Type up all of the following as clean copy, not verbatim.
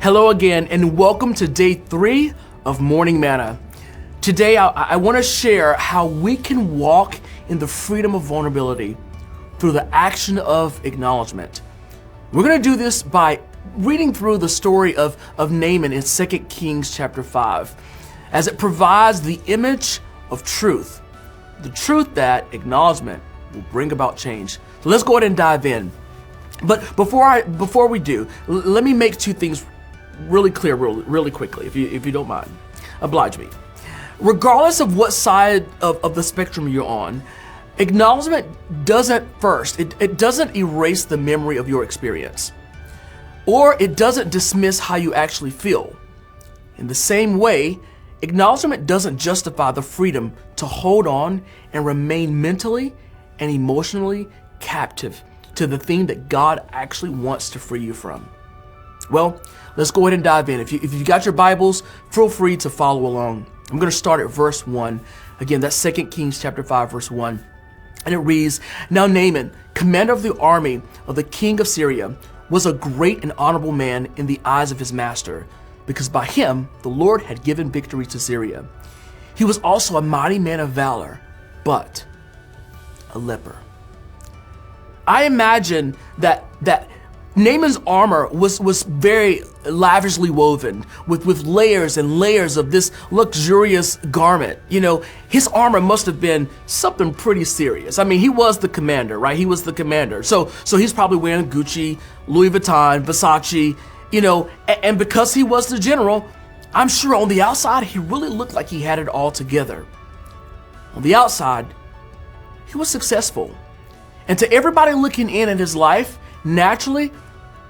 Hello again, and welcome to day 3 of Morning Manna. Today, I want to share how we can walk in the freedom of vulnerability through the action of acknowledgement. We're going to do this by reading through the story of Naaman in 2 Kings chapter 5, as it provides the image of truth, the truth that acknowledgement will bring about change. So let's go ahead and dive in. But before we do, let me make two things really clear really quickly, if you don't mind. Oblige me. Regardless of what side of the spectrum you're on, acknowledgement doesn't it doesn't erase the memory of your experience, or it doesn't dismiss how you actually feel. In the same way, acknowledgement doesn't justify the freedom to hold on and remain mentally and emotionally captive to the thing that God actually wants to free you from. Well, let's go ahead and dive in. If you got your Bibles, feel free to follow along. I'm going to start at verse 1. Again, that's 2 Kings chapter 5, verse 1. And it reads, "Now Naaman, commander of the army of the king of Syria, was a great and honorable man in the eyes of his master, because by him the Lord had given victory to Syria. He was also a mighty man of valor, but a leper." I imagine that Naaman's armor was very lavishly woven with layers and layers of this luxurious garment. You know, his armor must have been something pretty serious. I mean, he was the commander, right? He was the commander. So he's probably wearing Gucci, Louis Vuitton, Versace, you know, and because he was the general, I'm sure on the outside, he really looked like he had it all together. On the outside, he was successful. And to everybody looking in at his life, naturally,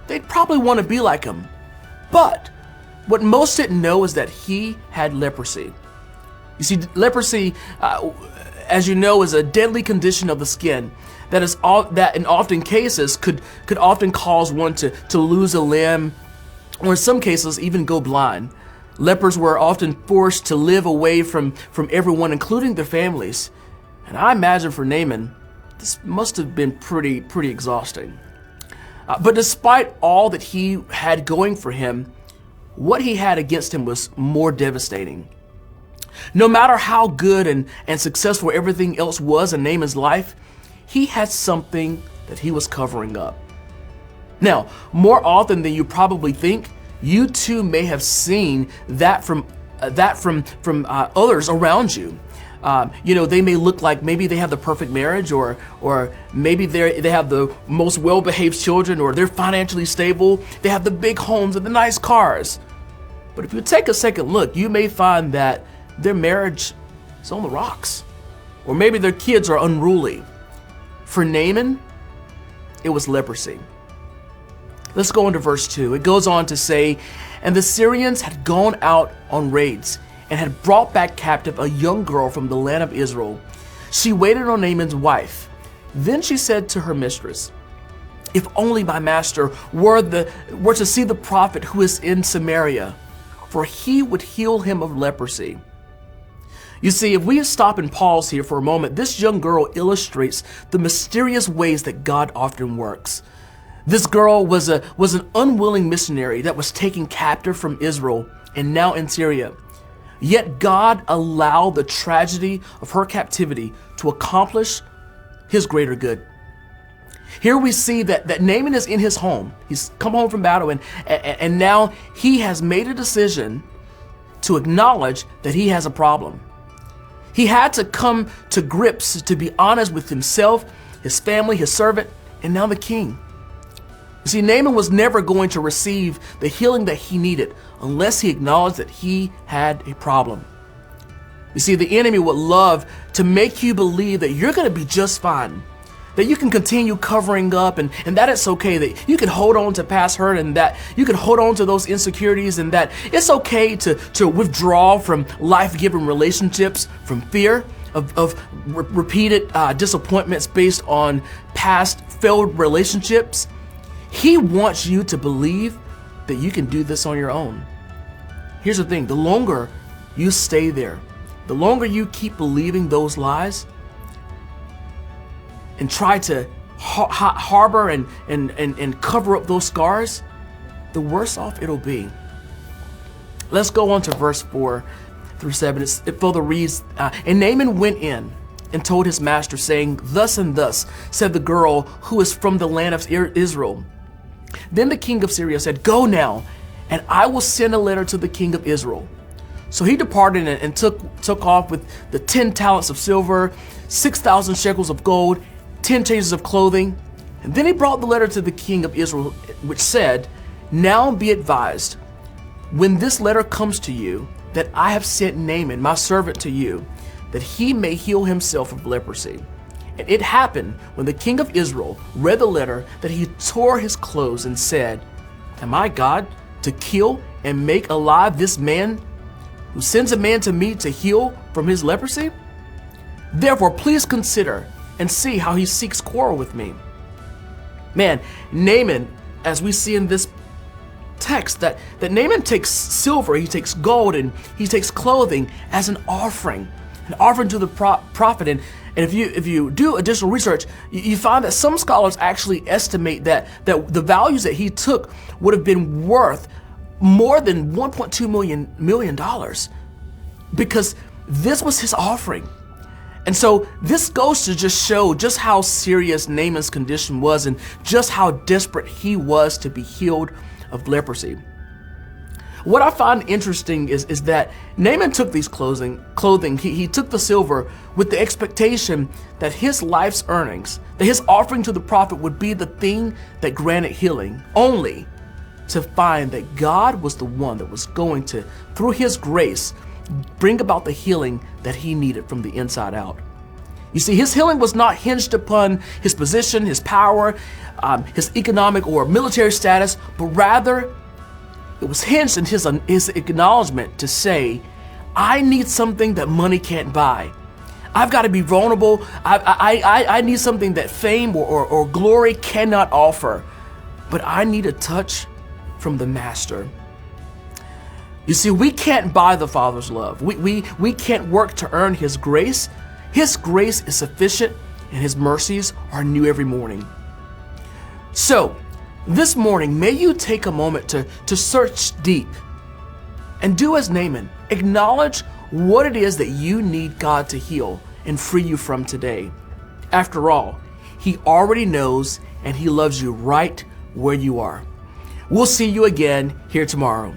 they'd probably want to be like him. But what most didn't know is that he had leprosy. You see, leprosy, as you know, is a deadly condition of the skin that in often cases could often cause one to lose a limb, or in some cases even go blind. Lepers were often forced to live away from everyone, including their families. And I imagine for Naaman, this must have been pretty exhausting. But despite all that he had going for him, what he had against him was more devastating. No matter how good and successful everything else was in Naaman's life, he had something that he was covering up. Now, more often than you probably think, you too may have seen that from others around you. You know, they may look like maybe they have the perfect marriage, or maybe they have the most well-behaved children, or they're financially stable. They have the big homes and the nice cars. But if you take a second look, you may find that their marriage is on the rocks, or maybe their kids are unruly. For Naaman, it was leprosy. Let's go into verse 2. It goes on to say, "And the Syrians had gone out on raids and had brought back captive a young girl from the land of Israel. She waited on Naaman's wife. Then she said to her mistress, 'If only my master were to see the prophet who is in Samaria, for he would heal him of leprosy.'" You see, if we stop and pause here for a moment, this young girl illustrates the mysterious ways that God often works. This girl was an unwilling missionary that was taken captive from Israel and now in Syria. Yet God allowed the tragedy of her captivity to accomplish his greater good. Here we see that Naaman is in his home. He's come home from battle, and now he has made a decision to acknowledge that he has a problem. He had to come to grips to be honest with himself, his family, his servant, and now the king. You see, Naaman was never going to receive the healing that he needed unless he acknowledged that he had a problem. You see, the enemy would love to make you believe that you're going to be just fine, that you can continue covering up, and that it's okay, that you can hold on to past hurt, and that you can hold on to those insecurities, and that it's okay to withdraw from life-giving relationships from fear of repeated disappointments based on past failed relationships. He wants you to believe that you can do this on your own. Here's the thing, the longer you stay there, the longer you keep believing those lies and try to harbor and cover up those scars, the worse off it'll be. Let's go on to verse 4 through 7. It further reads, and Naaman went in and told his master, saying, thus and thus said the girl who is from the land of Israel. Then the king of Syria said, go now, and I will send a letter to the king of Israel. So he departed and took off with the 10 talents of silver, 6,000 shekels of gold, 10 changes of clothing. And then he brought the letter to the king of Israel, which said, now be advised, when this letter comes to you, that I have sent Naaman, my servant, to you, that he may heal himself of leprosy. And it happened, when the king of Israel read the letter, that he tore his clothes and said, am I God to kill and make alive this man who sends a man to me to heal from his leprosy? Therefore, please consider and see how he seeks quarrel with me. Man, Naaman, as we see in this text, that Naaman takes silver, he takes gold, and he takes clothing as an offering to the prophet. And if you do additional research, you find that some scholars actually estimate that the values that he took would have been worth more than $1.2 million, because this was his offering. And so this goes to just show just how serious Naaman's condition was and just how desperate he was to be healed of leprosy. What I find interesting is that Naaman took these clothing, he took the silver with the expectation that his life's earnings, that his offering to the prophet would be the thing that granted healing, only to find that God was the one that was going to, through his grace, bring about the healing that he needed from the inside out. You see, his healing was not hinged upon his position, his power, his economic or military status, but rather it was hinged in his acknowledgement to say, I need something that money can't buy. I've got to be vulnerable. I need something that fame or glory cannot offer, but I need a touch from the Master. You see, we can't buy the Father's love. We can't work to earn his grace. His grace is sufficient and his mercies are new every morning. So, this morning, may you take a moment to search deep and do as Naaman. Acknowledge what it is that you need God to heal and free you from today. After all, he already knows and he loves you right where you are. We'll see you again here tomorrow.